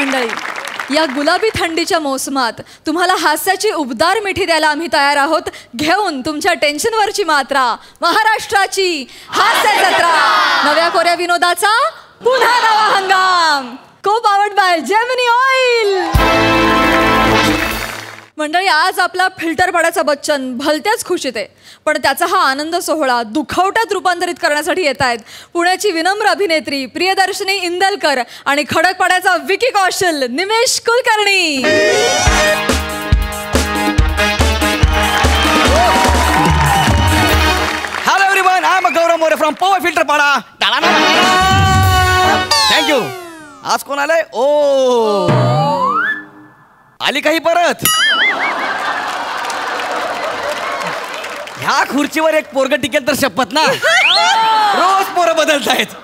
मंडळी, या गुलाबी थंडीच्या मोसमात तुम्हाला हास्याची उबदार मिठी द्यायला आम्ही तयार आहोत. घेऊन तुमच्या टेन्शनवरची मात्रा, महाराष्ट्राची हास्य जत्रा, नव्या कोऱ्या विनोदाचा पुन्हा नवा हंगाम. को पावर्ड बाय जेमिनी ऑइल. मंडळी, आज आपला फिल्टर पाड्याचा बच्चन भलत्याच खुशीत आहे, पण त्याचा हा आनंद सोहळा दुखवट्यात रूपांतरित करण्यासाठी येत आहेत पुण्याची विनम्र अभिनेत्री प्रियदर्शनी इंदलकर आणि खडकपाड्याचा Vicky Kaushal Nimesh Kulkarni. Hello everyone, I am Gaurav More from power filter Pada. Thank you. आज कोण आलंय? ओ आली काही परत. ह्या खुर्चीवर एक पोरग टिकेल तर शपथ ना. रोज पोरं बदलतायत.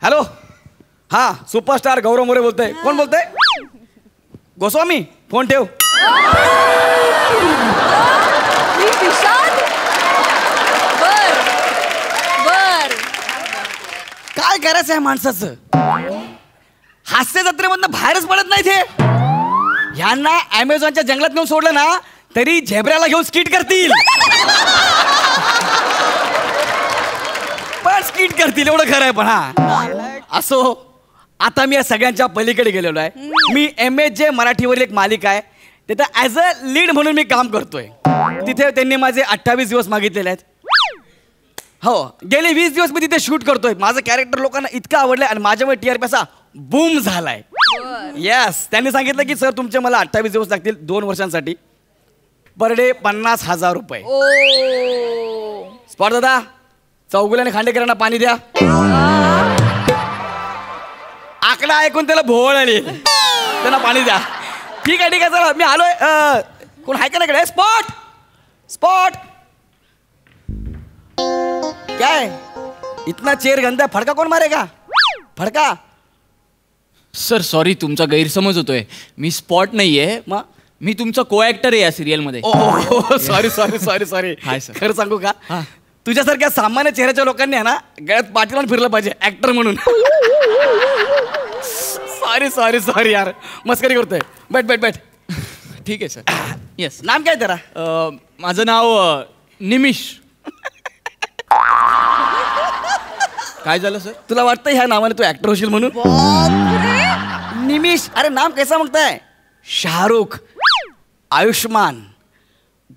हॅलो, हा सुपरस्टार गौरव मोरे बोलतोय. कोण बोलतोय? गोस्वामी, फोन ठेव. काय करायचं आहे माणसाचं? हास्य जत्रेमधनं बाहेरच पडत नाही ते. ह्यांना अमेझॉनच्या जंगलात नेऊन सोडलं ना तरी झेब्राला घेऊन स्किट करतील. पण स्किट करतील एवढं खरं आहे. पण हा असो, आता मी या सगळ्यांच्या पलीकडे गेलेलो आहे. मी MSJ मराठीवरील एक मालिका आहे, तिथं ॲज अ लीड म्हणून मी काम करतोय. तिथे त्यांनी माझे 28 दिवस मागितलेले आहेत. हो, गेले 20 दिवस मी तिथे शूट करतोय. माझं कॅरेक्टर लोकांना इतकं आवडलंय आणि माझ्यामुळे TRP असा बूम झालाय. येस, त्यांनी सांगितलं की सर तुमचे मला 28 दिवस लागतील 2 वर्षांसाठी. पर डे 50,000 रुपये. स्पॉट दादा, चौगुल्याने खांडेकरांना पाणी द्या. आकडा ऐकून त्याला भोवळ आली. त्यांना पाणी द्या. ठीक आहे चला मी आलोय. कोण आहे का नाही? Spot spot. क्या है? इतना चेयर गंदा, फडका कोण मारेगा? फडका. सर सॉरी, तुमचा गैरसमज होतोय. मी स्पॉट नाहीये, मी तुमचा को ऍक्टर आहे या सिरियल मध्ये. Sorry sorry sorry sorry. Hi sir. खरं सांगू का, तुझ्यासारख्या सामान्य चेहऱ्याच्या लोकांनी आहे ना गळ्यात पाठी लावून फिरलं पाहिजे ऍक्टर म्हणून. सॉरी सॉरी सॉरी यार, मस्करी करतोय. बैठ बैठ बैठ. ठीक आहे सर. येस. नाम काय तेरा? माझं नाव निमिष. काय झालं सर? तुला वाटतं ह्या नावाने तू ऍक्टर होशील म्हणून? निमिष. अरे नाम कैसा मागताय? शाहरुख, आयुष्मान,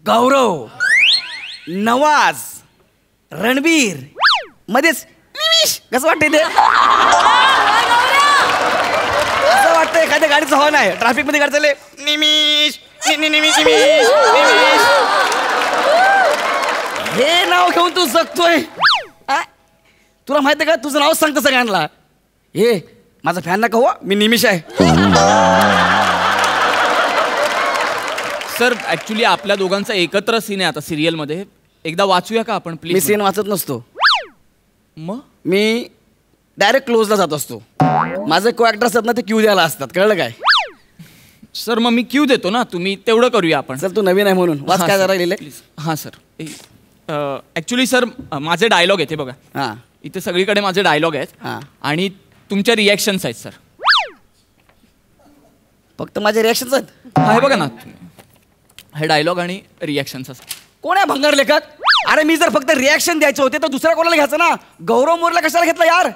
गौरव, नवाज, रणबीर, मध्येच निमिष. कसं वाटतंय ते? असं वाटतं एखाद्या गाडीचं हॉर्न आहे, ट्रॅफिक मध्ये गाडी चालले, निमिष निमिष निमिष. हे नाव घेऊन तू जगतोय. तुला माहिती आहे का, तुझं नाव सांगतं सगळ्यांना. हे माझा फॅन नका हो, मी निमिष आहे. सर ऍक्च्युली आपल्या दोघांचा एकत्र सीन आहे आता सिरियल मध्ये. एकदा वाचूया का आपण प्लीज? मी सीन वाचत नसतो. मग मी डायरेक्ट क्लोजला जात असतो. माझे को ऍक्टर असतात ना ते क्यू द्यायला असतात, कळलं काय? सर मग मी क्यू देतो ना, तुम्ही तेवढं करूया आपण. सर तू नवीन आहे म्हणून वाच काय जरा लिहिलंय. प्लीज. हां सर. ऍक्च्युली सर माझे डायलॉग आहेत हे बघा. हां, इथे सगळीकडे माझे डायलॉग आहेत. हां. आणि तुमच्या रिॲक्शन्स आहेत सर. फक्त माझे रिॲक्शन्स आहेत. हे बघा ना, हे डायलॉग आणि रिॲक्शन्स असतात. कोण आहे भंगार लेखक? अरे मी जर फक्त रिॲक्शन द्यायचे होते तर दुसऱ्या कोणाला घ्यायचं ना. गौरव मोरला कशाला घेतला यार?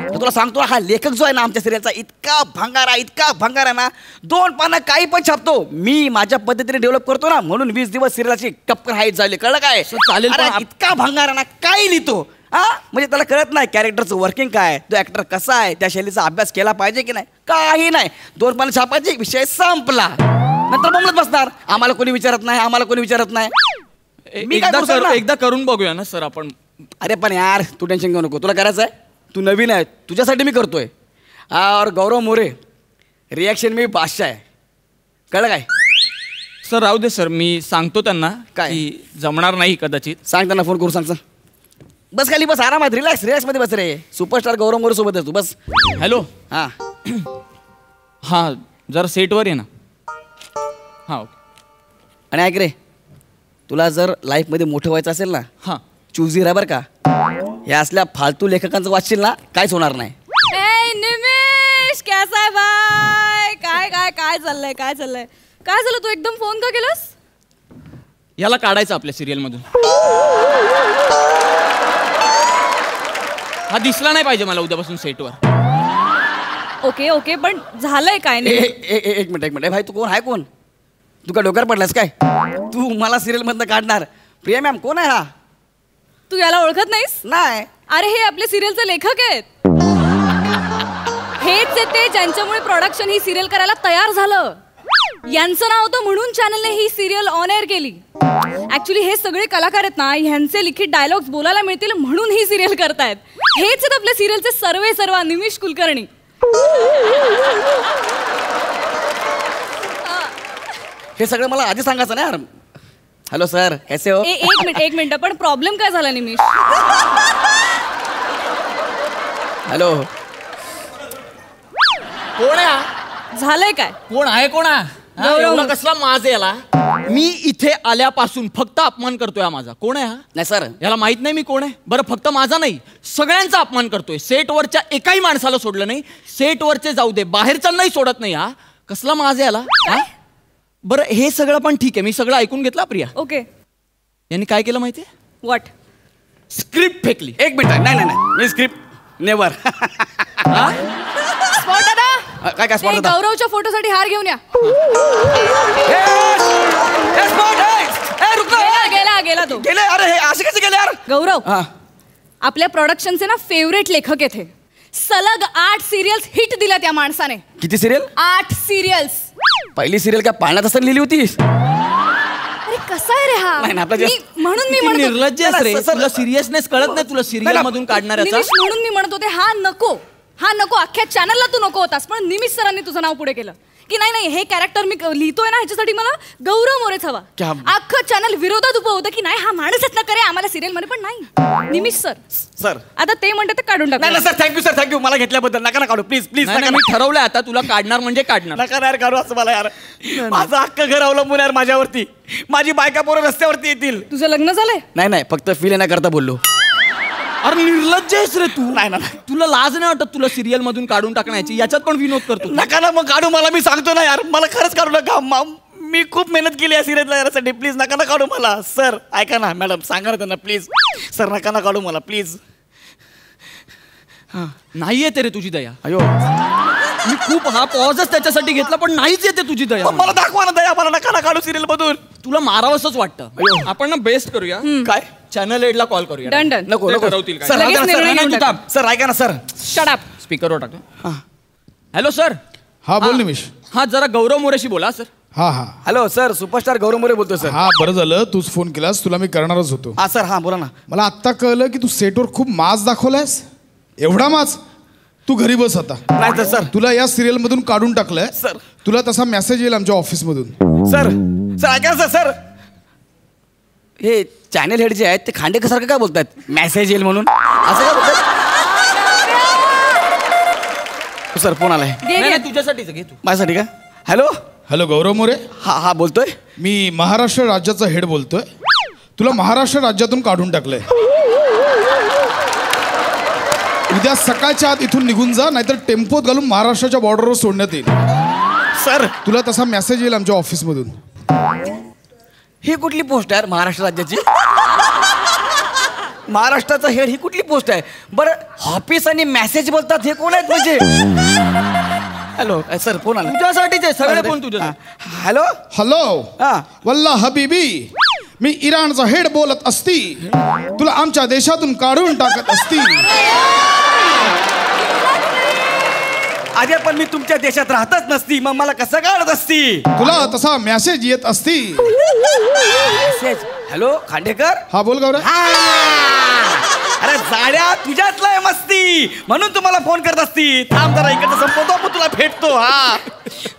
तर तुला सांगतो, हा लेखक जो आहे ना आमच्या सिरियलचा, इतका भंगार आहे ना, 2 पानं काही पण छापतो. मी माझ्या पद्धतीने डेव्हलप करतो ना, म्हणून 20 दिवस सिरियलची टपकन हाईट झाली, कळलं काय? चालेल. इतका भंगार आहे ना, काही लिहितो. म्हणजे त्याला कळत नाही कॅरेक्टरचं वर्किंग काय, तो ऍक्टर कसा आहे, त्या शैलीचा अभ्यास केला पाहिजे की नाही, काही नाही. 2 पानं छापायचे, विषय संपला. नंतर बोंबलत बसणार, आम्हाला कोणी विचारत नाही, आम्हाला कोणी विचारत नाही. एकदा करून बघूया ना सर आपण. अरे पण यार तू टेन्शन घेऊ नको, तुला करायचं आहे, तू नवीन आहे, तुझ्यासाठी मी करतोय. और गौरव मोरे रिॲक्शन मी बादशाह आहे, कळलं काय? सर राहू दे सर, मी सांगतो त्यांना काय की जमणार नाही कदाचित. सांग त्यांना, फोन करू सांग. बस खाली बस, आरामात रिलॅक्स मध्ये बस रे. सुपरस्टार गौरव मोरे सोबत तू बस. हॅलो. हां हां, जरा सेटवर ये ना. हां ओके. आणि ऐक रे, तुला जर लाईफमध्ये मोठं व्हायचं असेल ना, हां चूजी राहा बरं का. या असल्या फालतू लेखकांचं वाचशील ना काहीच होणार नाही. ए निमेश, कैसा है भाई? काय चाललंय? काय झालं? तू एकदम फोन का केलास? याला काढायचं आपल्या सिरियल मधून. हा दिसला नाही पाहिजे मला उद्यापासून सेटवर. ओके पण झालंय काय नाही? एक मिनिट भाई, तू कोण आहे? कोण तू का डोक्यावर पडलास काय? तू मला सिरियल मधनं काढणार? प्रिया मॅम कोण आहे हा? तू याला ओळखत नाहीस? नाही. अरे हे आपल्या सिरियलचे लेखक आहेत. हेच आहेत ते ज्यांच्यामुळे प्रोडक्शन ही सिरियल करायला तयार झालं. यांचं नाव होतं म्हणून चॅनलने ही सिरियल ऑन एअर केली. ऍक्च्युली हे सगळे कलाकार आहेत ना, ह्यांचे लिखित डायलॉग्स बोलायला मिळतील म्हणून ही सिरियल करतायत. हेच आहेत आपल्या सिरियलचे सर्व निमिष कुलकर्णी. हे सगळं मला आधी सांगायचं ना यार. हॅलो सर, कैसे हो? एक मिनिट पण प्रॉब्लेम काय झाला निमिष? हॅलो, कोण आहे? झालंय काय? कोण आहे? कोण आहे? गौरव. एवढा कसला माज आहे याला? मी इथे आल्यापासून फक्त अपमान करतोय हा माझा. कोण आहे हा? नाही सर, याला माहित नाही मी कोण आहे. बरं फक्त माझा नाही, सगळ्यांचा अपमान करतोय. सेटवरच्या एकाही माणसाला सोडलं नाही. सेटवरचे जाऊ दे, बाहेरच्यांनाही सोडत नाही. हा कसला माज आहे याला? हा? बरं हे सगळं पण ठीक आहे, मी सगळं ऐकून घेतला. प्रिया, ओके, यांनी काय केलं माहितीये? व्हॉट? स्क्रिप्ट फेकली. एक मिनिट. नाही मी स्क्रिप्ट नेवर. स्पॉट दादा, काय ते गौरवच्या फोटोसाठी हार घेऊन या. गेला तो. गेले? अरे हे असे कसे गेले यार? गौरव, हा. आपल्या प्रोडक्शनचे ना फेवरेट लेखक आहेत हे. सलग 8 सिरियल्स हिट दिल्या त्या माणसाने. किती सिरियल? 8 सिरियल्स. पहिली सिरियल काय पाण्यात असं लिहिली होती? अरे कसा आहे रे हा? नाही ना, आपला म्हणून मी किती म्हणतो निर्लज्ज आहेस रे. सर, तुला सिरियसनेस कळत नाही? तुला सिरियल मधून काढणाऱ्याचा? निमिष, म्हणून मी म्हणत होते हा नको. अख्ख्या चॅनलला तू नको होतास, पण निमिष सरांनी तुझं नाव पुढे केलं की नाही हे कॅरेक्टर मी लिहितोय ना, ह्याच्यासाठी मला गौरव मोरेच हवा. अख्खं चॅनल विरोधात उभं होतं की नाही हा माणूसच न करे आम्हाला सिरियल मध्ये, पण नाही. निमिष सर आता ते म्हणते ते काढून टाक. नाही सर, थँक्यू मला घेतल्याबद्दल. नका काढू प्लीज. नाही, मी ठरवलंय आता तुला काढणार म्हणजे काढणार. नका यार काढू असं मला यार. माझं अख्खं घर अवलंबून यार माझ्यावरती. माझी बायका पोरं रस्त्यावरती येतील. तुझं लग्न झालंय? नाही फक्त फील येण्याकरता बोललो. अरे निर्लज्ज आहेस रे तू. नाही. तुला लाज नाही वाटत तुला सिरियल मधून काढून टाकण्याची? याच्यात पण विनोद करतो. नका ना मग काढू. मला मी सांगतो ना यार, मला खरंच काढू नका. मी खूप मेहनत केली या सिरियलला यासाठी. प्लीज नका ना काढू मला. सर ऐका ना, मॅडम सांगा ना त्यांना प्लीज. सर नका ना काढू मला प्लीज. नाही येते रे तुझी दया. अयो, मी खूप हा पॉजच त्याच्यासाठी घेतला, पण नाहीच येते तुझी दया. मला दाखवा ना दया. मला नका ना काढू सिरियल मधून. तुला मारावंसच वाटतं. आपण ना बेस्ट करूया. काय? चॅनल 8 ला कॉल करूया. डन. नको ठरवतील काय. सर लगेच ऐका ना, निर्णय घेऊन सर. टाका. सर ऐका ना सर. Shut up. स्पीकरवर टाकतो. Hello sir. हा बोल निमिष. हा जरा गौरव मोरेशी बोला सर. हा हॅलो सर, सुपरस्टार गौरव मोरे बोलतो सर. हा बरं झालं तूच फोन केलास, तुला मी करणारच होतो. हा सर, हा बोला ना. मला आत्ता कळलं की तू सेटवर खूप माज दाखवलायस. एवढा माज? तू घरी बस आता. नाही तर सर. तुला या सिरियल मधून काढून टाकलंय. सर. तुला तसा मेसेज येईल आमच्या ऑफिस मधून. सर ऐका ना सर. हे चॅनल हेड जे आहेत ते खांडेकरसारखं काय बोलतात? मेसेज येईल म्हणून असं काय बोलतात? सर फोन आलाय. नाही, तुझ्यासाठीच घे तू. माझ्यासाठी का? हॅलो गौरव मोरे. हा बोलतोय. मी महाराष्ट्र राज्याचा हेड बोलतोय. तुला महाराष्ट्र राज्यातून काढून टाकलंय. उद्या सकाळच्या आत इथून निघून जा, नाहीतर टेम्पोत घालून महाराष्ट्राच्या बॉर्डरवर सोडण्यात येईल. सर तुला तसा मेसेज येईल आमच्या ऑफिस मधून. ही कुठली पोस्ट आहे महाराष्ट्र राज्याची? महाराष्ट्राचा हेड ही कुठली पोस्ट आहे? बरं ऑफिस आणि मेसेज बोलतात हे कोण आहेत म्हणजे? हॅलो सर फोन आला. तुझ्यासाठीच आहे सगळे फोन तुझ्या. हॅलो वल्ला हबीबी, मी इराणचा हेड बोलत असती तुला आमच्या देशातून काढून टाकत असती. अरे पण मी तुमच्या देशात राहतच नसती, मग मला कसं काढत असती? तुला तसा मेसेज येत असती. मेसेज? हॅलो खांडेकर. हा बोल गौरव. अरे जाड्या तुझ्यातलं मस्ती म्हणून तुम्हाला फोन करत असती. थांब जरा इकडे संपवतो मग तुला भेटतो. हा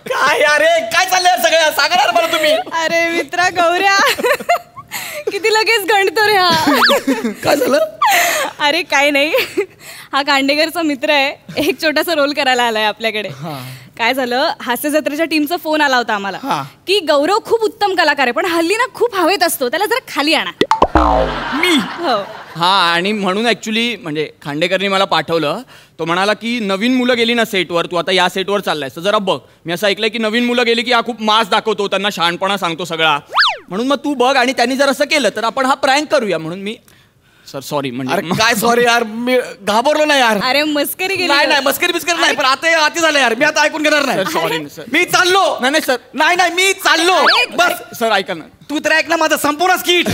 काय अरे काय चाललंय सगळ्या सांगणार मला तुम्ही? अरे मित्रा गौऱ्या किती लगेच गणतो रे हा. काय झालं? अरे काय नाही, हा खांडेकरचा मित्र आहे. एक छोटासा रोल करायला आलाय आपल्याकडे. काय झालं, हास्य जत्रेच्या टीमचा फोन आला होता आम्हाला की गौरव खूप उत्तम कलाकार आहे, पण हल्ली ना खूप हवेत असतो, त्याला जरा खाली आणा. मी? हो. हा आणि म्हणून ऍक्च्युली म्हणजे खांडेकरनी मला पाठवलं. तो म्हणाला की नवीन मुलं गेली ना सेटवर, तू आता या सेटवर चाललायस तर जरा बघ. मी असं ऐकलंय की नवीन मुलं गेली की हा खूप मास दाखवतो, त्यांना शहाणपणा सांगतो सगळा. म्हणून मग तू बघ आणि त्यांनी जर असं केलं तर आपण हा प्रँक करूया. म्हणून मी सर सॉरी म्हणजे काय सॉरी यार, मी घाबरलो ना यार. अरे मस्करी गेली. नाही मस्करी बिस्करी नाही, पण आता आती झालं यार, मी आता ऐकून घेणार नाही. Sorry sir. मी चाललो. नाही सर. नाही मी चाललो. बस सर ऐका ना. तू तर ऐक ना माझं संपूर्ण स्किट.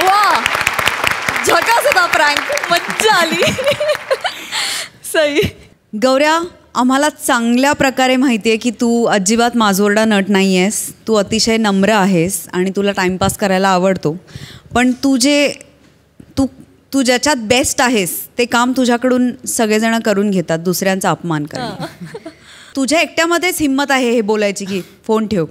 वा, झकास होता प्रँक, मज्जा आली. सई. गौऱ्या, आम्हाला चांगल्या प्रकारे माहिती आहे की तू अजिबात माजोरडा नट नाही आहेस. तू अतिशय नम्र आहेस आणि तुला टाईमपास करायला आवडतो. पण तू ज्याच्यात बेस्ट आहेस ते काम तुझ्याकडून सगळेजण करून घेतात, दुसऱ्यांचा अपमान करणं. तुझ्या एकट्यामध्येच हिंमत आहे हे बोलायची की फोन ठेव.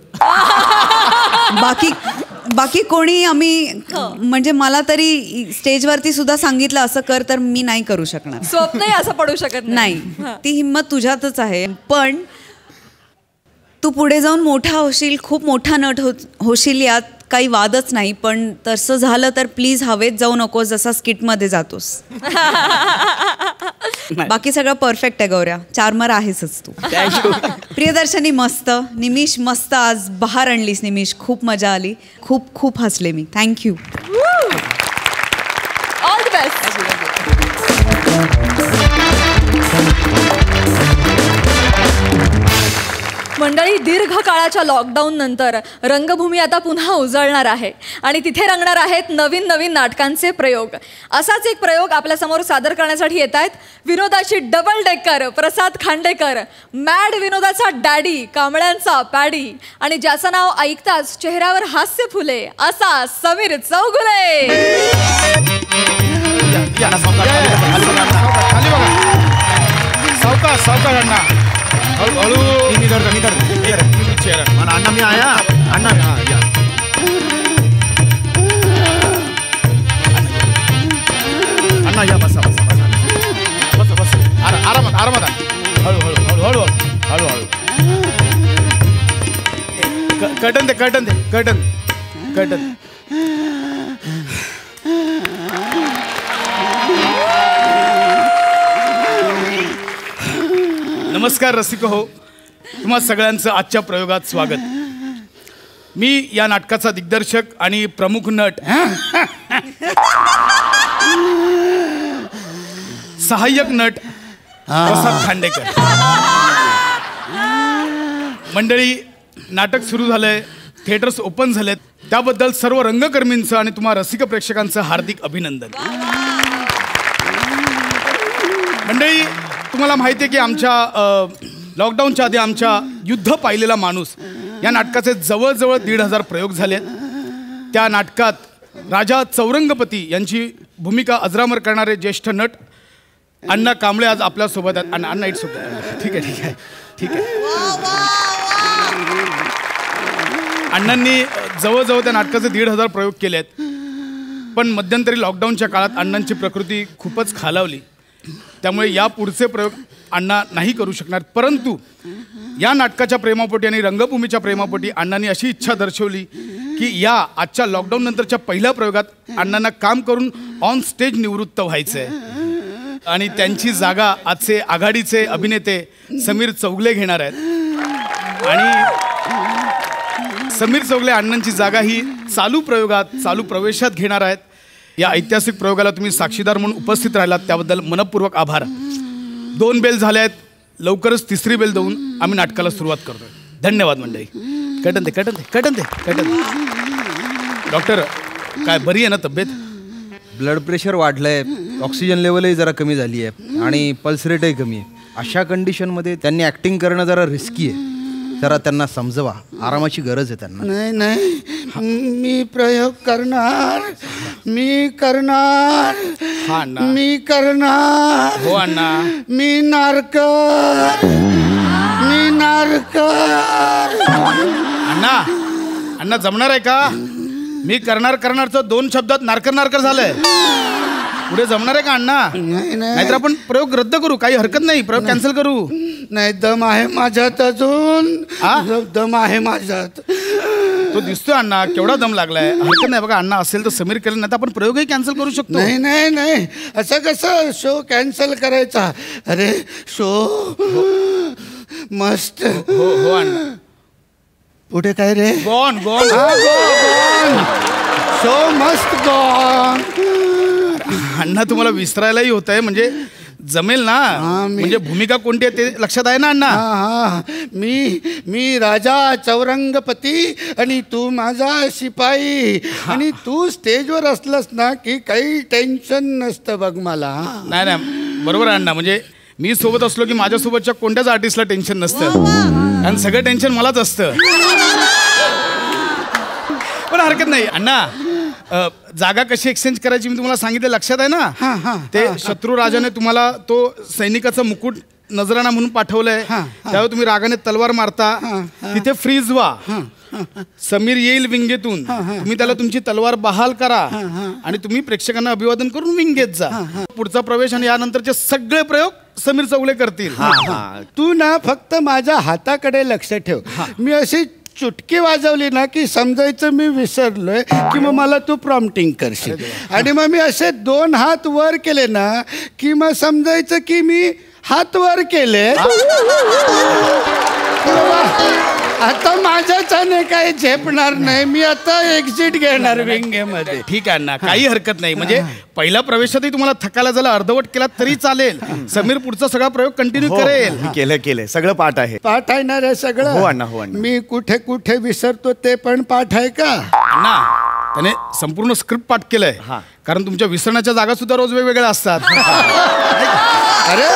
बाकी कोणी आम्ही म्हणजे मला तरी स्टेजवरती सुद्धा सांगितलं असं कर तर मी नाही करू शकणार. स्वप्नही असं पडू शकत नाही. ती हिंमत तुझ्यातच आहे. पण तू पुढे जाऊन मोठा होशील, खूप मोठा नट होशील, यात काही वादच नाही. पण तसं झालं तर प्लीज हवेत जाऊ नकोस जसा स्किटमध्ये जातोस. बाकी सगळं परफेक्ट आहे गौऱ्या, चार्मर आहेसच तू. प्रियदर्शनी मस्त, निमिष मस्त, आज बहार आणलीस निमिष, खूप मजा आली, खूप खूप हसले मी. थँक्यू. All the best. मंडळी, दीर्घ काळाच्या लॉकडाऊन नंतर रंगभूमी आता पुन्हा उजळणार आहे आणि तिथे रंगणार आहेत नवीन नवीन नाटकांचे प्रयोग. असाच एक प्रयोग आपल्यासमोर सादर करण्यासाठी येत आहेत विनोदाची डबल डेकर प्रसाद खांडेकर, मॅड विनोदाचा डॅडी, कांबळ्यांचा पॅडी आणि ज्याचं नाव ऐकताच चेहऱ्यावर हास्य फुले असा समीर चौगुले. अण्णा मी आया. अण्णा या. अण्णा या, बसा बसा बसा बस. आरामात हळूहळू. कर्टन. नमस्कार रसिक हो, तुम्हा सगळ्यांचं आजच्या प्रयोगात स्वागत. मी या नाटकाचा दिग्दर्शक आणि प्रमुख नट, सहाय्यक नट प्रसाद खांडेकर. मंडळी, नाटक सुरू झालंय, थिएटर्स ओपन झालेत, त्याबद्दल सर्व रंगकर्मींचं आणि तुम्हा रसिक प्रेक्षकांचं हार्दिक अभिनंदन. मंडळी, तुम्हाला माहिती आहे की आमच्या लॉकडाऊनच्या आधी आमच्या युद्ध पाहिलेला माणूस या नाटकाचे जवळजवळ 1,500 प्रयोग झालेत. त्या नाटकात राजा चौरंगपती यांची भूमिका अजरामर करणारे ज्येष्ठ नट अण्णा कांबळे आज आपल्यासोबत आहेत. अण्णा इट्स ओके. ठीक आहे. अण्णांनी जवळजवळ त्या नाटकाचे 1,500 प्रयोग केले आहेत. पण मध्यंतरी लॉकडाऊनच्या काळात अण्णांची प्रकृती खूपच खालावली, त्यामुळे या पुढचे प्रयोग अण्णा नाही करू शकणार. परंतु या नाटकाच्या प्रेमापोटी आणि रंगभूमीच्या प्रेमापोटी अण्णांनी अशी इच्छा दर्शवली की या आजच्या लॉकडाऊन नंतरच्या पहिल्या प्रयोगात अण्णांना काम करून ऑन स्टेज निवृत्त व्हायचं आहे आणि त्यांची जागा आजचे आघाडीचे अभिनेते समीर चौगले घेणार आहेत. आणि समीर चौगले अण्णांची जागा ही चालू प्रयोगात, चालू प्रवेशात घेणार आहेत. या ऐतिहासिक प्रयोगाला तुम्ही साक्षीदार म्हणून उपस्थित राहिलात त्याबद्दल मनपूर्वक आभार. 2 बेल झाल्या आहेत, लवकरच 3री बेल देऊन आम्ही नाटकाला सुरुवात करतोय. धन्यवाद मंडळी. कटन दे. डॉक्टर, काय बरी आहे ना तब्येत? ब्लड प्रेशर वाढलंय, ऑक्सिजन लेवलही जरा कमी झाली आहे आणि पल्स रेटही कमी आहे. अशा कंडिशनमध्ये त्यांनी ॲक्टिंग करणं जरा रिस्की आहे. जरा त्यांना समजवा, आरामाची गरज आहे त्यांना. नाही, मी प्रयोग करणार. हा अण्णा. मी करणार. हो अण्णा. मी नारकर. अण्णा जमणार आहे का? मी करणारचं 2 शब्दात नारकर झालंय. पुढे जमणार आहे का अण्णा? नाही नाहीतर आपण प्रयोग रद्द करू, काही हरकत नाही, प्रयोग कॅन्सल करू. नाही, दम आहे माझ्यात अजून. दम आहे माझ्यात. तो दिसतोय अण्णा, केवढा दम लागलाय. हरकत नाही बघा अण्णा, असेल तर समीर केलं, नाही तर आपण प्रयोगही कॅन्सल करू शकतो. नाही नाही नाही, असं कसं शो कॅन्सल करायचा? अरे शो मस्त. हो अण्णा. पुढे काय रे? गॉन गॉन शो मस्त गॉन. अण्णा तुम्हाला विसरायलाही होत आहे, म्हणजे जमेल ना? म्हणजे भूमिका कोणती आहे ते लक्षात आहे ना अण्णा? हा, मी राजा चौरंगपती आणि तू माझा शिपाई. आणि तू स्टेजवर असलास ना की काही टेन्शन नसतं बघ मला. नाही नाही, बरोबर आहे अण्णा. म्हणजे मी सोबत असलो की माझ्यासोबतच्या कोणत्याच आर्टिस्टला टेन्शन नसतं, कारण सगळं टेन्शन मलाच असतं. पण हरकत नाही अण्णा, जागा कशी एक्सचेंज करायची मी तुम्हाला सांगितलं, लक्षात आहे ना? ते शत्रू राजाने तुम्हाला तो सैनिकाचा मुकुट नजराणा म्हणून पाठवलंय, त्यावेळी तुम्ही रागाने तलवार मारता, तिथे फ्रीज व्हा. समीर येईल विंगेतून, तुम्ही त्याला तुमची तलवार बहाल करा आणि तुम्ही प्रेक्षकांना अभिवादन करून विंगेत जा. पुढचा प्रवेश आणि यानंतरचे सगळे प्रयोग समीर चौगले करतील. तू ना फक्त माझ्या हाताकडे लक्ष ठेव. मी अशी चुटकी वाजवली ना की समजायचं मी विसरलोय, की मग मला तू प्रॉम्प्टिंग करशील. आणि मग मी असे 2 हात वर केले ना की मग समजायचं की मी हात वर केले. आता माझ्याच्याने काही झेपणार नाही, मी आता एक्झिट घेणार विंगेमध्ये. ठीक आहे ना, काही हरकत नाही. म्हणजे पहिल्या प्रवेशातही तुम्हाला थकायला झाला, अर्धवट केला तरी चालेल. समीर पुढचा सगळा प्रयोग कंटिन्यू करेल. केलं सगळं पाठ आहे. पाठ आहे ना रे सगळं? हो अण्णा, हो अण्णा. मी कुठे कुठे विसरतो ते पण पाठ आहे का? अण्णा, त्याने संपूर्ण स्क्रिप्ट पाठ केलंय, कारण तुमच्या विसरण्याच्या जागा सुद्धा रोज वेगवेगळ्या असतात. अरे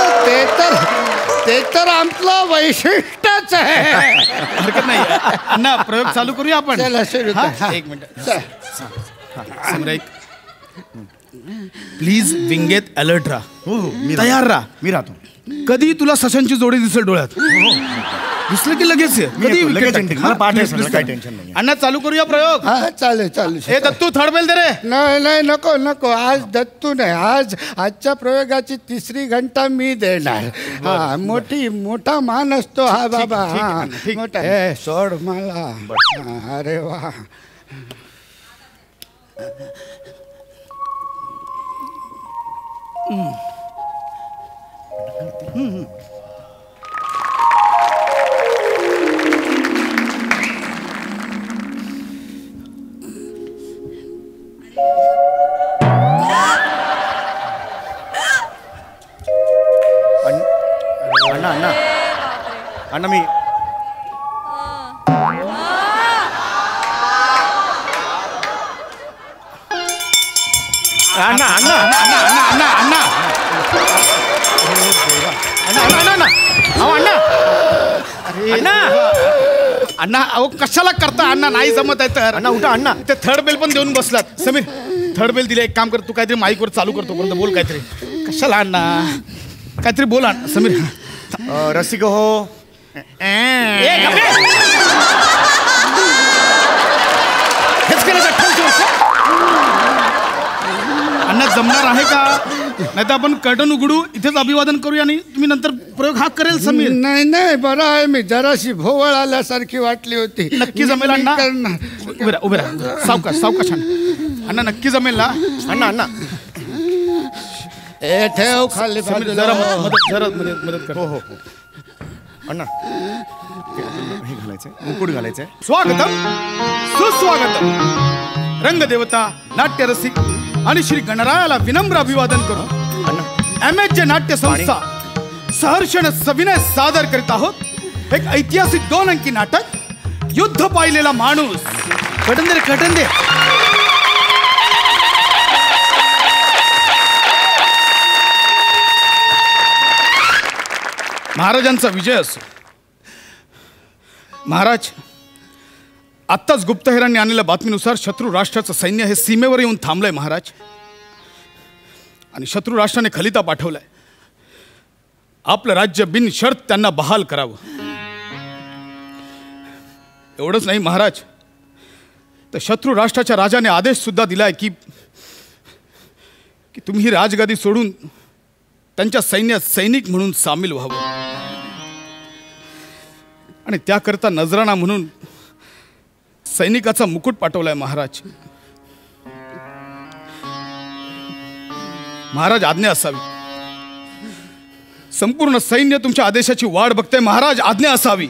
ते तर आमचं वैशिष्ट्यच आहे. हरकत नाही अण्णा, प्रयोग चालू करूया आपण. चला सुरू कर. एक मिनिट समीर, प्लीज विंगेत अलर्ट राहा, तयार राहा. मी राहतो. कधी तुला सशांची जोडी दिसेल डोळ्यात, दिसलं की लगेच काही टेन्शन नाही. अण्णा चालू करूया प्रयोग. हा चालेल. हे दत्तू थर्ड बेल दे रे. नाही नको आज दत्तू नाही. आजच्या प्रयोगाची 3री घंटा मी देणार. हा, मोठा मान असतो हा बाबा. हा मोठा. हे सोड मला. अरे वा. अण्णा मी अण्णा अहो कशाला करता अण्णा? नाही जमत आहे तर अण्णा उठा. अण्णा ते थर्ड बेल पण देऊन बसलात. समीर थर्ड बेल दिले, एक काम कर, तू काहीतरी माईकवर चालू करतो पर्यंत बोल काहीतरी. कशाला अण्णा, काहीतरी बोला समीर. रसिक हो. अण्णा जमणार आहे का? नाही तर आपण कर्टन उघडू, इथेच अभिवादन करूया आणि तुम्ही नंतर प्रयोग हा करेल समीर. नाही बरं आहे. मी जराशी भोवळ आल्यासारखी वाटली होती. नक्की जमेल अण्णा? उभे राहा सावकाश अण्णा, नक्की जमेल ना अण्णा? ए ठेव खाली जरा मदत कर. हो अण्णा, हे घालायचंय, मुकुट घालायचंय. स्वागतम सुस्वागतम. रंगदेवता, नाट्यरसिक आणि श्री गणरायाला विनम्र अभिवादन करू. MHJ नाट्य संस्था सहर्षण सविनय सादर करीत आहोत एक ऐतिहासिक 2 अंकी नाटक, युद्ध पाहिलेला माणूस. कटन दे. महाराजांचा विजय असो. महाराज, आत्ताच गुप्तहेरांनी आणलेल्या बातमीनुसार शत्रू राष्ट्राचं सैन्य हे सीमेवर येऊन थांबलंय महाराज. आणि शत्रू राष्ट्राने खलिता पाठवलाय, आपलं राज्य बिनशर्त त्यांना बहाल करावं. एवढंच नाही महाराज, तर शत्रू राष्ट्राच्या राजाने आदेश सुद्धा दिलाय की की तुम्ही राजगादी सोडून त्यांच्या सैन्यात सैनिक म्हणून सामील व्हावं आणि त्याकरता नजराणा म्हणून सैनिकाचा मुकुट पाठवलाय महाराज. महाराज आज्ञा असावी. संपूर्ण सैन्य तुमच्या आदेशाची वाट बघते. महाराज आज्ञा असावी.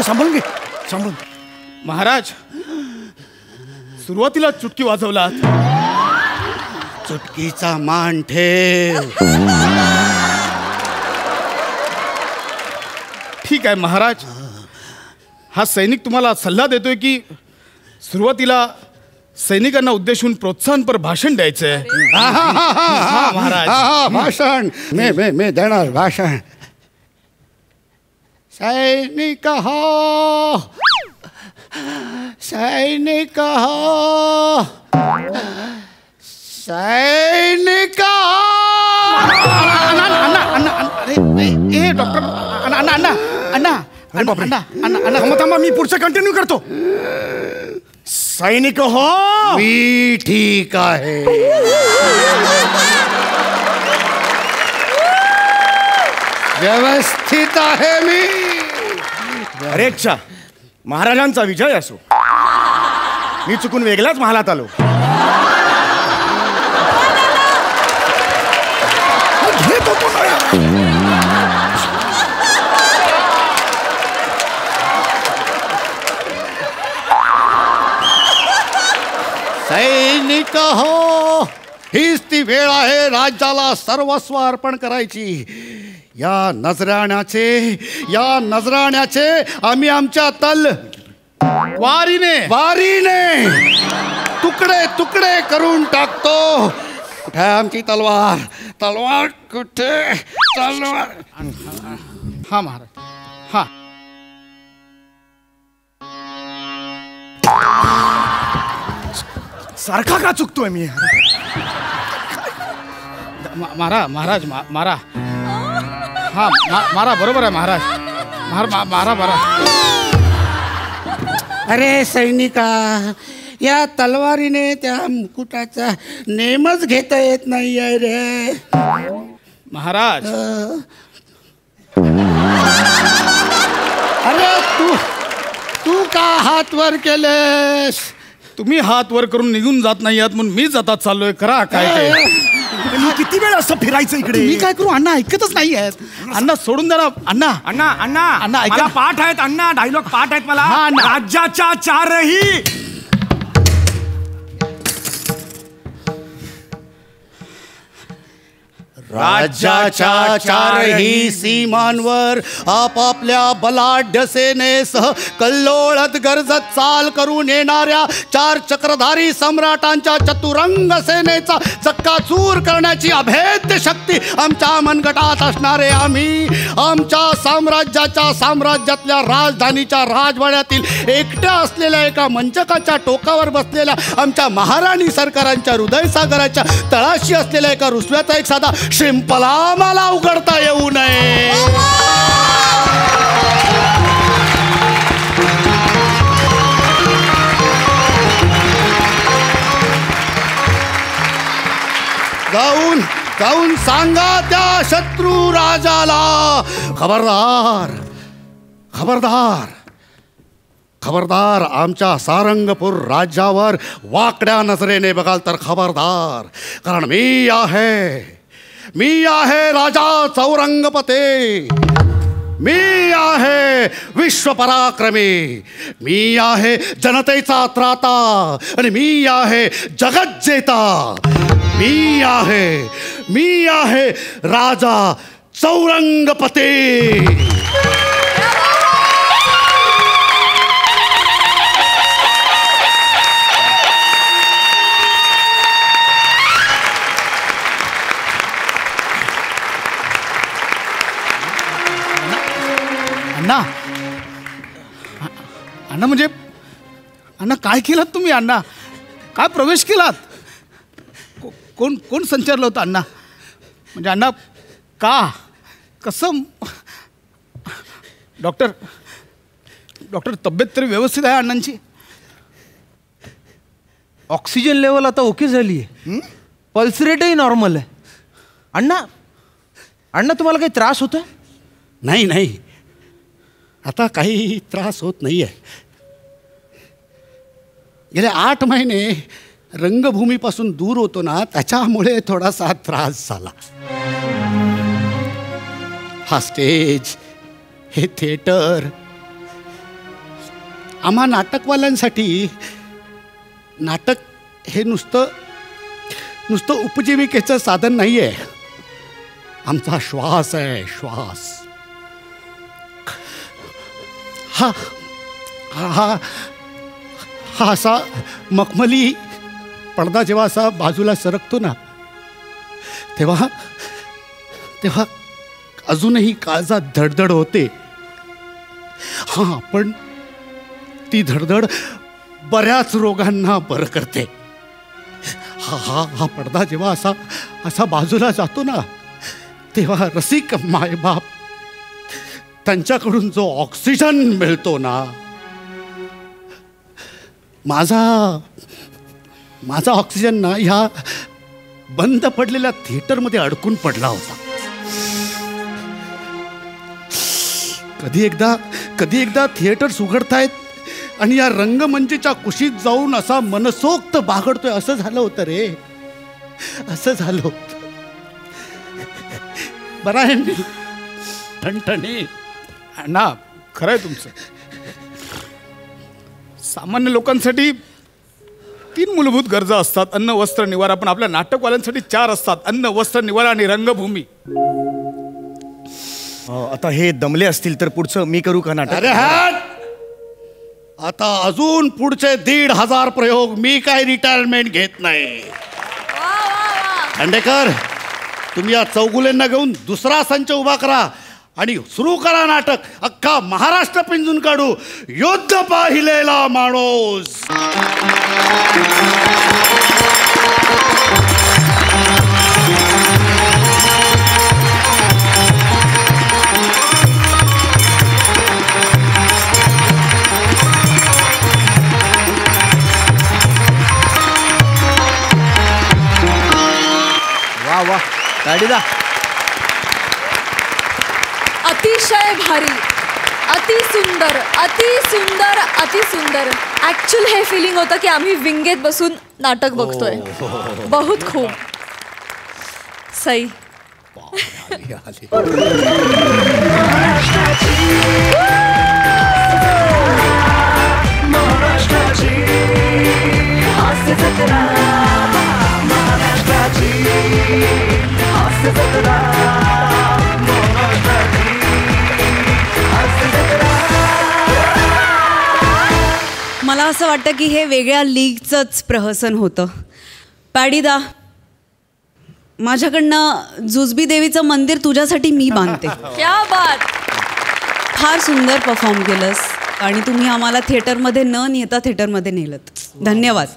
सांभाळून घे. महाराज सुरुवातीला चुटकी वाजवलात. चुटकीचा मान ठेव. ठीक आहे महाराज. हा सैनिक तुम्हाला सल्ला देतोय की सुरुवातीला सैनिकांना उद्देशून प्रोत्साहनपर भाषण द्यायचंय. महाराज भाषण मी देणार भाषण. सैनिक हो, सैनिक हो, सैनिक डॉक्टर थांबा मी पुढचं कंटिन्यू करतो. सैनिक हो. मी ठीक आहे. व्यवस्थित आहे मी. अरे अच्छा, महाराजांचा विजय असो. मी चुकून वेगळ्याच महालात आलो. सैनिक हो, हीच ती वेळ आहे राज्याला सर्वस्व अर्पण करायची. या नजराण्याचे आम्ही आमच्या वारीने तुकडे तुकडे करून टाकतो. कुठे आमची तलवार कुठे तलवार. हा महाराज. हा सारखा का चुकतोय मी. महाराज मारा. हा मारा. बरोबर आहे महाराज. मारा. अरे सैनिका, या तलवारीने त्या मुकुटाचा नेमच घेता येत नाही आहे रे महाराज. अरे तू का हात वर केलेस. तुम्ही हात वर करून निघून जात नाही आहात म्हणून मी जातात चाललोय. करा काय ते. किती वेळ असं फिरायचं इकडे. मी काय करू. अण्णा ऐकतच नाही आहेत. अण्णा सोडून द्या ना. अण्णा मला पाठ आहेत अण्णा. डायलॉग पाठ आहेत मला. राज्याच्या चारही सीमांवर आपापल्या बलाढ्य सेनेसह कल्लोळत गरजत चाल करून येणाऱ्या 4 चक्रधारी सम्राटांच्या चतुरंग सेनेचा चक्काचूर करण्याची अभेद्य शक्ती आमच्या मनगटात असणारे आम्ही आमच्या साम्राज्यातल्या राजधानीच्या राजवाड्यातील एकट्या असलेल्या एका मंचकाच्या टोकावर बसलेल्या आमच्या महाराणी सरकारांच्या हृदयसागराच्या तळाशी असलेल्या एका रुसव्याचा एक साधा शिंपला मला उघडता येऊ नये. जाऊन सांगा त्या शत्रू राजाला, खबरदार आमच्या सारंगपूर राज्यावर वाकड्या नजरेने बघाल तर खबरदार. कारण मी आहे राजा चौरंगपते. मी आहे विश्वपराक्रमी. मी आहे जनतेचा त्राता आणि मी आहे जगज्जेता. मी आहे राजा चौरंगपते. अण्णा म्हणजे अण्णा काय केलात तुम्ही. अण्णा काय प्रवेश केलात. कोण संचारलं होतं अण्णा. म्हणजे अण्णा का कसं? डॉक्टर तब्येत तरी व्यवस्थित आहे अण्णांची? ऑक्सिजन लेवल आता ओके झाली आहे, पल्स रेटही नॉर्मल आहे. अण्णा तुम्हाला काही त्रास होतोय? नाही, आता काही त्रास होत नाही आहे. गेले 8 महिने रंगभूमीपासून दूर होतो ना, त्याच्यामुळे थोडासा त्रास झाला. हा स्टेज, हे थिएटर, आम्हा नाटकवाल्यांसाठी नाटक हे नुसतं उपजीविकेचं साधन नाही आहे. आमचा श्वास आहे, श्वास. हा असा मखमली पडदा जेव्हा असा बाजूला सरकतो ना, तेव्हा अजूनही काळजात धडधड होते. हां, पण ती धडधड बऱ्याच रोगांना बरं करते. हा पडदा जेव्हा असा बाजूला जातो ना, तेव्हा रसिक मायबाप त्यांच्याकडून जो ऑक्सिजन मिळतो ना, माझा ऑक्सिजन ना ह्या बंद पडलेल्या थिएटरमध्ये अडकून पडला होता. कधी एकदा थिएटर्स उघडतायत आणि या रंगमंचीच्या कुशीत जाऊन असा मनसोक्त बागडतोय, असं झालं होतं रे, असं झालं होतं. बरं आहे मी ठणठणी. अण्णा खरं आहे तुमचं. सामान्य लोकांसाठी 3 मूलभूत गरजा असतात, अन्न, वस्त्र, निवारा. पण आपल्या नाटकवाल्यांसाठी 4 असतात, अन्न, वस्त्र, निवारा आणि रंगभूमी. आता हे दमले असतील तर पुढचं मी करू का नाटक? अरे आता अजून पुढचे 1,500 प्रयोग मी काय रिटायरमेंट घेत नाही. खांडेकर, तुम्ही या चौगुलेंना घेऊन दुसरा संच उभा करा आणि सुरू करा नाटक. अख्खा महाराष्ट्र पिंजून काढू. युद्ध पाहिलेला माणूस. वा गाडीदा. अतिशय भारी, अति सुंदर, अति सुंदर, अति सुंदर. ऍक्च्युअल हे फिलिंग होतं की आम्ही विंगेत बसून नाटक बघतोय. बहुत खूप सई. मला असं वाटतं की हे वेगळ्या लीगचंच प्रहसन होतं. पॅडीदा, माझ्याकडनं जुजबी देवीचं मंदिर तुझ्यासाठी मी बांधते. क्या बात. फार सुंदर परफॉर्म केलंस आणि तुम्ही आम्हाला थिएटरमध्ये न नेता थिएटरमध्ये नेलत. धन्यवाद.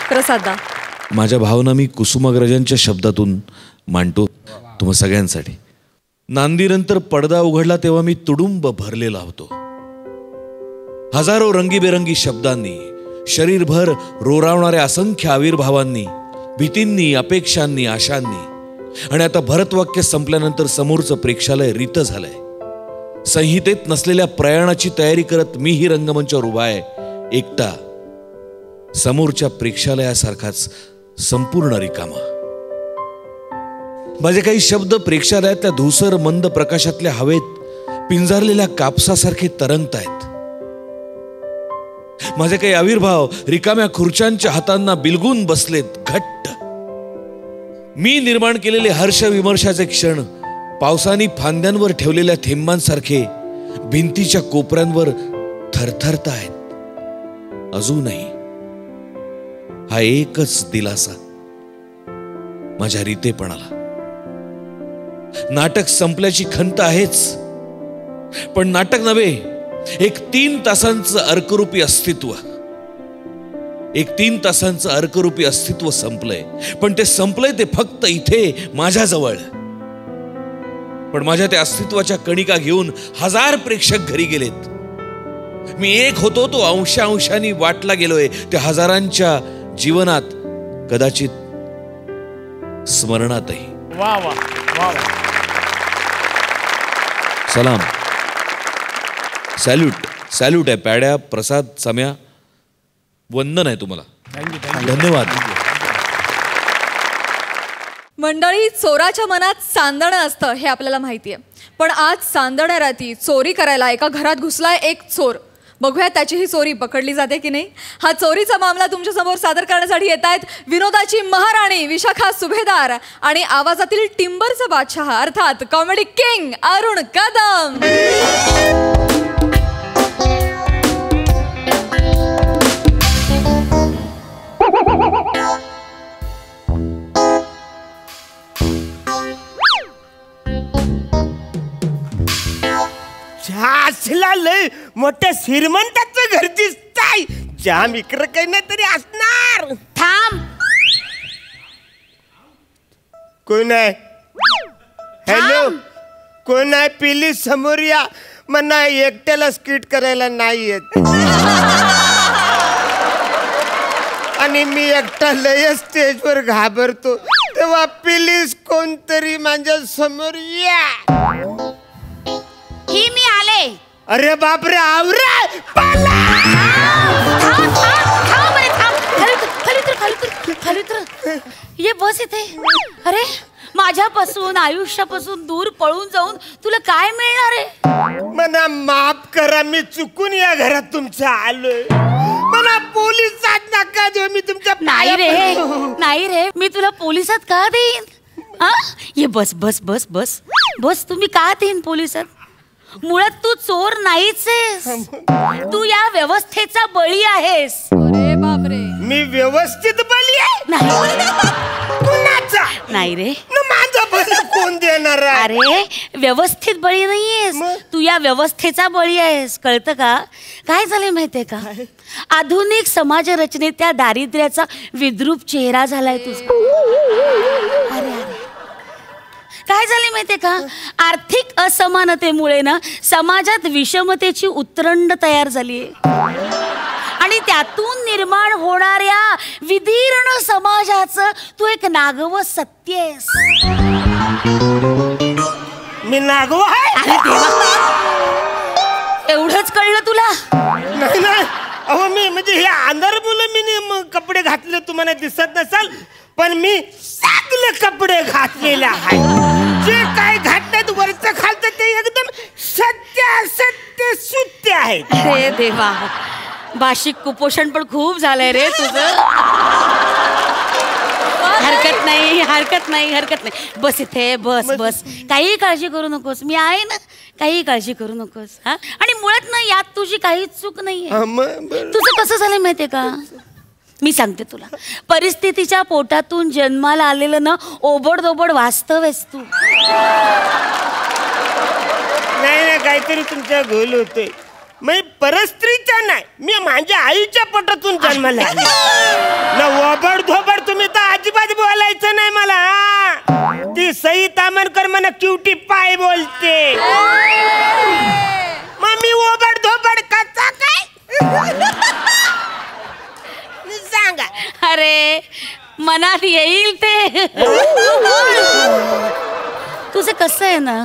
प्रसादा. माझ्या भावना मी कुसुमाग्रजांच्या शब्दातून मांडतो तुम्हा सगळ्यांसाठी. नांदीनंतर पडदा उघडला तेव्हा मी तुडुंब भरलेला होतो. हजारो रंगीबेरंगी शब्दांनी, शरीरभर रोरावणाऱ्या असंख्य आविर्भावांनी, भीतींनी, अपेक्षांनी, आशांनी. आणि आता भरतवाक्य संपल्यानंतर समोरचं प्रेक्षालय रित झालंय. संहितेत नसलेल्या प्रयाणाची तयारी करत मीही रंगमंचावर उभा आहे, एकटा, समोरच्या प्रेक्षालयासारखाच संपूर्ण रिकामा. माझे काही शब्द प्रेक्षालयातल्या धूसर मंद प्रकाशातल्या हवेत पिंजारलेल्या कापसासारखे तरंगतायत. माझे काही आविर्भाव रिकाम्या खुर्च्यांच्या हातांना बिलगून बसलेत घट्ट. मी निर्माण केलेले हर्ष विमर्शाचे क्षण पावसाने फांद्यांवर ठेवलेल्या थेंबांसारखे भिंतीच्या कोपऱ्यांवर थरथरतायत. अजूनही हा एकच दिलासा माझ्या रीतेपणाला. नाटक संपल्याची खंत आहेच, पण नाटक नव्हे, एक 3 तासांचं अर्करूपी अस्तित्व. एक 3 तासांचं अर्करूपी अस्तित्व संपलंय. पण ते संपलंय ते फक्त इथे माझ्याजवळ. पण माझ्या त्या अस्तित्वाच्या कणिका घेऊन 1000 प्रेक्षक घरी गेलेत. मी एक होतो तो अंशांनी वाटला गेलोय त्या हजारांच्या जीवनात, कदाचित स्मरणातही. वा वा वा. सलाम, सॅल्यूट आहे पॅड्या, प्रसाद, सम्या, वंदन आहे तुम्हाला. धन्यवाद. मंडळी, चोराच्या मनात सांदणं असतं हे आपल्याला माहितीये. पण आज सांदण्या राती चोरी करायला एका घरात घुसलाय एक चोर. बघूया त्याची ही चोरी पकडली जाते की नाही. हा चोरीचा मामला तुमच्या समोर सादर करण्यासाठी येत आहेत विनोदाची महाराणी विशाखा सुभेदार आणि आवाजातील टिंबरचा बादशाह अर्थात कॉमेडी किंग अरुण कदम. असला लय मोठ्या श्रीमंताचं घर दिसताय. जाम इकडं काही नाही तरी असणार. थांब. कोण आहे? हॅलो, कोण आहे? प्लीज समोर या. मला एकट्याला स्किट करायला नाही येत आणि मी एकटा लय स्टेजवर घाबरतो. तेव्हा प्लीज कोणतरी माझ्या समोर या. ही मी आले. अरे बापरे, आवरे खाली तर ये बस इथे. अरे माझ्यापासून आयुष्यापासून दूर पळून जाऊन तुला काय मिळणार आहे? मला माफ करा, मी चुकून या घरात तुमच्या आलोय. मला पोलिसात नका देऊ. मी तुमच्या नाही रे, मी तुला पोलिसात का देईन? ये बस बस बस बस बस. तुम्ही का देईन पोलिसात? मुळात तू चोर नाहीच आहेस. तू या व्यवस्थेचा बळी आहेस. अरे बापरे. मी व्यवस्थित बळी आहे? नाही रे, माझं बळी कोण देणार? अरे व्यवस्थित बळी नाहीयेस, तू या व्यवस्थेचा बळी आहेस. कळतं का? काय झालंय माहितीये का? आधुनिक समाज रचनेत त्या दारिद्र्याचा विद्रूप चेहरा झालाय तुझा. अरे काय झाले माहितीये का? आर्थिक असमानतेमुळे ना समाजात विषमतेची उतरंड तयार झाली आणि त्यातून निर्माण होणाऱ्या विदीर्ण समाजाचं तू एक नागवं सत्य आहेस. मी नागव आहे? अरे देवा, एवढंच कळलं तुला? नाही नाही, अहो मी म्हणजे हे अंधार मुलं मी कपडे घातले तुम्हाला दिसत नसाल, पण मी सगळे कपडे घातलेले आहेत. जे काय घातल्यात वरचं खालतं ते एकदम सत्य सत्य सुत्य आहे. अरे देवा, भाषिक कुपोषण पण खूप झालंय रे तुझं. हरकत नाही हरकत नाही हरकत नाही. बस इथे बस बस. काही काळजी करू नकोस, मी आहे ना. काही काळजी करू नकोस. हा, आणि मुळात ना यात तुझी काहीच चूक नाहीये. तुझं कसं झालंय माहितीये का? मी सांगते तुला. परिस्थितीच्या पोटातून जन्माला आलेलं ना ओबडधोबड वास्तव आहेस तू. नाही काहीतरी तुमच्या गोल होतोय. मी परस्त्रीच्या नाही, मी माझ्या आईच्या पोटातून जन्माला आले ना. ओबड धोबड तुम्ही तर अजिबात बोलायचं नाही मला. ती सई तामणकर मला क्युटी पाय बोलते. मग मी ओबड धोबड कसा काय सांगा? अरे मनात येईल ते. तुझं कसं आहे ना,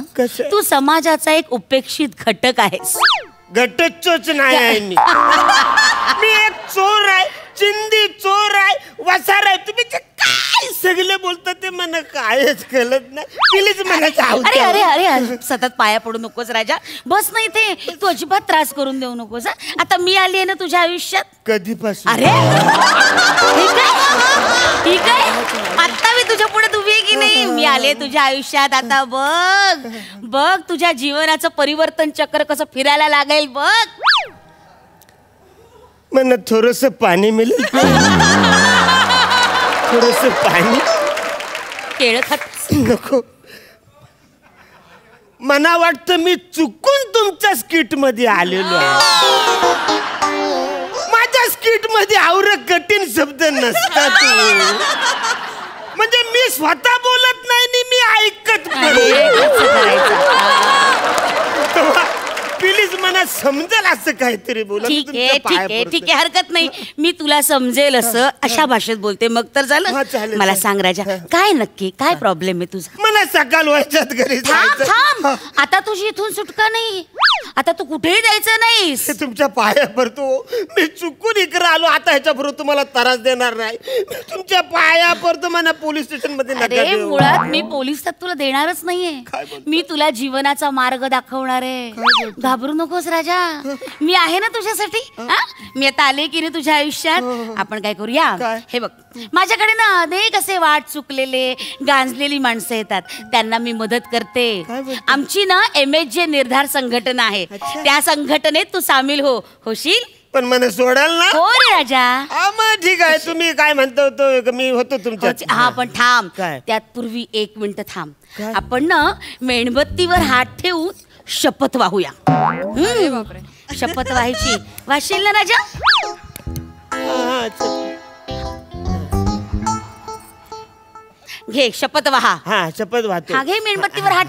तू समाजाचा एक उपेक्षित घटक आहेस. घटकच नाही आहे मी. मी एक चोर आहे, चिंदी चोर आहे, वसार आहे. तुम्ही जे काय सगळे बोलता ते मला कायच कळत नाही. प्लीज मला जाऊ दे. अरे अरे अरे, सतत पाया पडू नकोस राजा. बस नाही ते, तू अजिबात त्रास करून देऊ नकोस. आता मी आली आहे ना तुझ्या आयुष्यात. कधीपासून? अरे ठीक आहे, आता मी तुझ्या पुढे उभी आहे की नाही? मी आले तुझ्या आयुष्यात. आता बघ बघ तुझ्या जीवनाचं परिवर्तन चक्र कसं फिरायला लागेल बघ. मला थोडस पाणी मिळेल? थोडस पाणी? केळ खात नको. मला वाटतं मी चुकून तुमच्या स्किट मध्ये आलेलो आहे. माझ्या स्किट मध्ये मध्ये आवर कठीण शब्द नसतात. म्हणजे मी स्वतः बोलत नाही आणि मी ऐकत प्लीज मला समजेल असं काहीतरी बोला. ठीक आहे हरकत नाही. मी तुला समजेल असं अशा भाषेत बोलते मग तर झालं. मला सांग राजा, काय नक्की काय प्रॉब्लेम आहे तुझा? मला सकाळ व्हायच्यात घरी थांब. आता तुझी इथून सुटका नाही. आता तू कुठेही जायचं नाहीस. तुमच्या पाया पडतो. मी चुकून इकडे आलो. आता ह्याच्या बरोबर तुम्हाला त्रास देणार नाही. तुमच्या पाया पडतो. मला पोलीस स्टेशन मध्ये अरे मुळात मी पोलिसात तुला देणारच नाहीये. मी तुला जीवनाचा मार्ग दाखवणार आहे. घाबरू नकोस राजा, मी आहे ना तुझ्यासाठी. मी आता आले की नाही तुझ्या आयुष्यात. आपण काय करूया, हे बघ माझ्याकडे ना अनेक असे वाट चुकलेले गांजलेली माणसं येतात. त्यांना मी मदत करते. आमची ना MHJ निर्धार संघटना आहे. त्या संघटनेत तू सामील होशील? पण मला सोडाल ना? हो रे राजा. मग ठीक आहे. तुम्ही काय म्हणता होतो मी होतो तुमच्या. हा पण थांब, त्यात पूर्वी 1 मिनिट थांब. आपण ना मेणबत्तीवर हात ठेवून शपथ वाहूया. शपथ व्हायची. वाशील ना राजा? घे शपथ वाहा. हा शपथ वाहतो. हा घे मेणबत्तीवर हात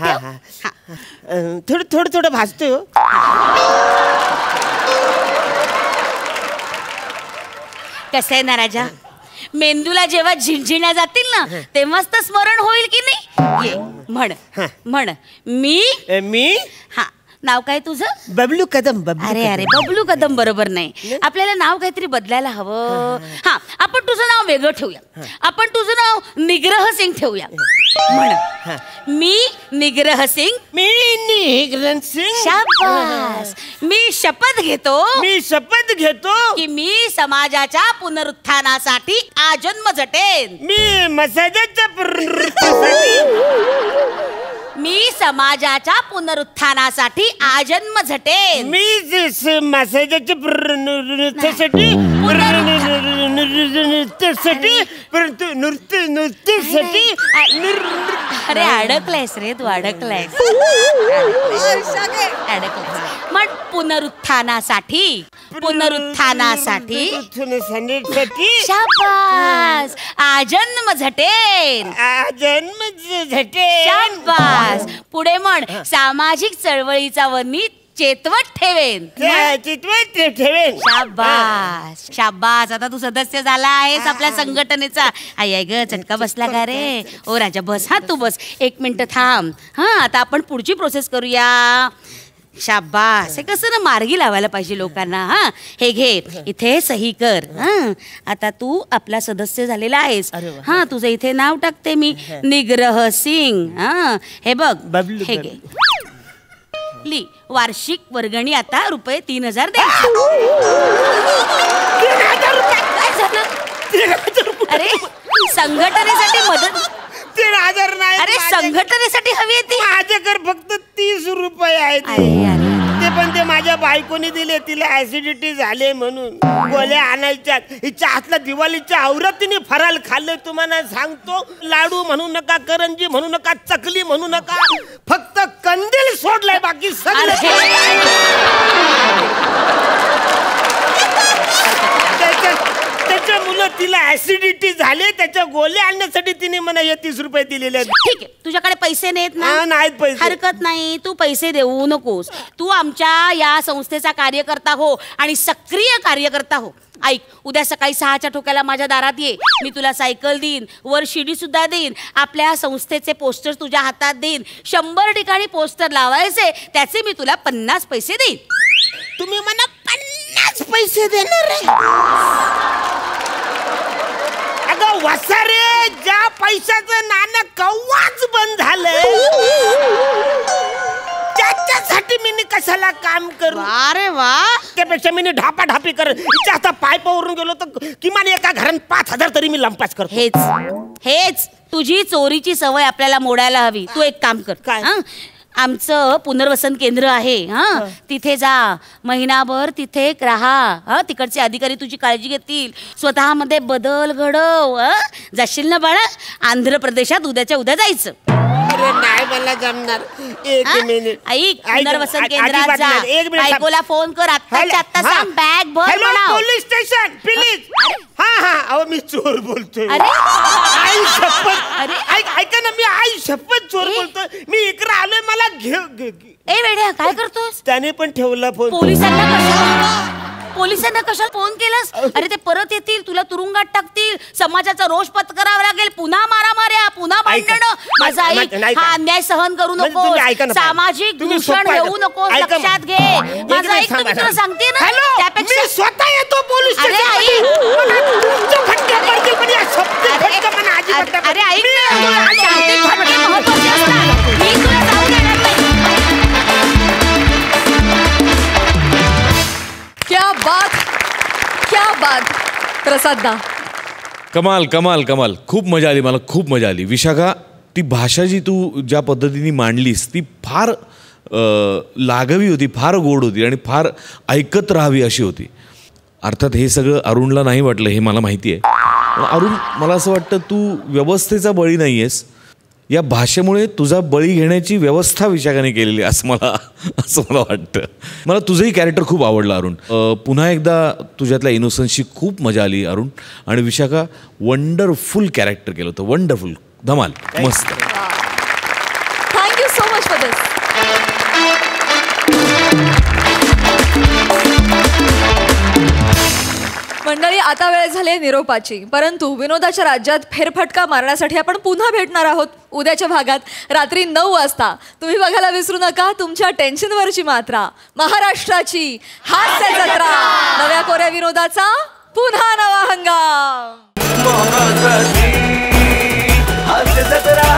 ठेव. थोडं भाजतोय हो. कसं आहे ना राजा, मेंदूला जेव्हा झिंझिण्या जातील ना तेव्हाच तर स्मरण होईल की नाही. म्हण मी. हा नाव काय तुझं? बबलू कदम. अरे बबलू कदम बरोबर नाही. आपल्याला नाव काहीतरी बदलायला हवं. हा आपण तुझं नाव वेगळं ठेवूया. आपण तुझं नाव निग्रह सिंग ठेवूया. म्हण मी निग्रह सिंग. मी निग्रह सिंग. शाबास. मी शपथ घेतो की मी समाजाच्या पुनरुत्थानासाठी आजन्म झटेन. मी समाजाच्या पुनरुत्थानासाठी आजन्म झटेन. मी समाजाच्या नृत्यासाठी अरे अडकलायस रे तू, अडकलायस. मग पुनरुत्थानासाठी शाबास. आजन्म झटेन. शाबास. पुढे म्हण सामाजिक चळवळीचा वनी चेतवत ठेवेन. शाबास शाबास. आता तू सदस्य झाला आहेस आपल्या संघटनेचा. आई ग चटका बसला का रे? ओ राजा बस. हा तू बस. 1 मिनिट थांब. हा आता आपण पुढची प्रोसेस करूया. शाबास. हे कसं ना मार्गी लावायला पाहिजे लोकांना. हा हे घे इथे सही कर. आता तू आपला सदस्य झालेला आहेस. हा तुझं इथे नाव टाकते मी, निग्रह सिंग. हे बघ हे घे. वार्षिक वर्गणी आता ₹3000 द्यायची. काय झालं? अरे संघटनेसाठी मदत. 3000 नाही. अरे संघटनेसाठी हवी आहे ती. माझ्याकडे फक्त 30 रुपये आहेत. ते पण ते माझ्या बायकोनी दिले. तिला ऍसिडिटी झाले म्हणून गोळ्या आणायच्या. हिच्या हातला दिवाळीच्या आवरातीने फराल खाल्ले. तुम्हाला सांगतो, लाडू म्हणू नका, करंजी म्हणू नका, चकली म्हणू नका, फक्त कंदील सोडलाय. बाकी सगळं त्याच्या मुलं तिला ऍसिडिटी झाले. त्याच्या गोळ्या आणण्यासाठी तिने मला 30 रुपये दिलेले आहेत. ठीक आहे. तुझ्याकडे पैसे नाहीत ना? नाहीत पैसे. हरकत नाही. तू पैसे देऊ नकोस. तू आमच्या या संस्थेचा कार्यकर्ता हो आणि सक्रिय कार्यकर्ता हो. ऐक, उद्या सकाळी 6च्या ठोक्याला माझ्या दारात ये. मी तुला सायकल देईन, वर शिडी सुद्धा देईन. आपल्या संस्थेचे पोस्टर तुझ्या हातात देईन. 100 ठिकाणी पोस्टर लावायचे. त्याचे मी तुला 50 पैसे देईन. तुम्ही मला 50 पैसे देणार आहे? अगं वसारे, ज्या पैशाचं नाणं कव्वाच बंद झालंय त्याच्यासाठी मी कशाला काम करू? अरे वा. त्यापेक्षा मी ढापाढापी कर. तिच्या आता पायपावरून गेलो तर किमान एका घरात 5000 तरी मी लंपास करतो. हेच तुझी चोरीची सवय आपल्याला मोडायला हवी. तू एक काम कर. काय? आमचं पुनर्वसन केंद्र आहे. तिथे जा. महिनाभर तिथे राहा. तिकडचे अधिकारी तुझी काळजी घेतील. स्वतःमध्ये बदल घडव. जाशील ना बाळा? आंध्र प्रदेशात उद्याच्या उद्या जायचं. अरे नाही मला जमणार. एक मिनिट. ऐक पुनर्वसन केंद्रात जा. एक मिनिट. बायकोला फोन कर आत्ताच्या आत्ता सांग बॅग भर म्हणाव. Police station please. हा अहो मी चोर बोलतोय. अरे आई शपथ. अरे ऐका ना, मी आई शपथ चोर बोलतोय. मी इकडे आलोय, मला घेऊ. ए वेड्या काय करतोस? त्याने पण ठेवला फोन. पोलिसांना कशाला फोन केलास? अरे ते परत येतील, तुला तुरुंगात टाकतील, समाजाचा रोष पत्करावा लागेल, पुन्हा मारामाऱ्या, पुन्हा भांडणं. माझा ऐक, हा अन्याय सहन करू नको, सामाजिक दूषण होऊ नको, लक्षात घे. माझा ऐक, मी तुला सांगते ना, त्यापेक्षा मी स्वतः येतो पोलीस. अरे आई, अरे ऐक ना, शांती फटके महत्वाचे असतात. मी तुला जाऊ देणार नाही. क्या बात प्रसाद दा. कमाल कमाल कमाल. खूप मजा आली, मला खूप मजा आली. विशाखा, ती भाषा जी तू ज्या पद्धतीने मांडलीस ती फार लाघवी होती, फार गोड होती आणि फार ऐकत राहावी अशी होती. अर्थात हे सगळं अरुणला नाही वाटलं, हे मला माहिती आहे. पण अरुण, मला असं वाटतं तू व्यवस्थेचा बळी नाही आहेस. या भाषेमुळे तुझा बळी घेण्याची व्यवस्था विशाखाने केलेली असं मला वाटतं. मला तुझंही कॅरेक्टर खूप आवडलं अरुण. पुन्हा एकदा तुझ्यातल्या इनोसन्सची खूप मजा आली अरुण. आणि विशाखा, वंडरफुल कॅरेक्टर केलं होतं, वंडरफुल, धमाल, मस्त. थँक्यू सो मच फॉर दिस. मंडळी, आता वेळ झाली निरोपाची. परंतु विनोदाच्या राज्यात फेरफटका मारण्यासाठी आपण पुन्हा भेटणार आहोत उद्याच्या भागात रात्री 9 वाजता. तुम्ही बघायला विसरू नका तुमच्या टेन्शनवरची मात्रा, महाराष्ट्राची हास्य जत्रा. नव्या कोऱ्या विनोदाचा पुन्हा नवा हंगाम. हास्य जत्रा.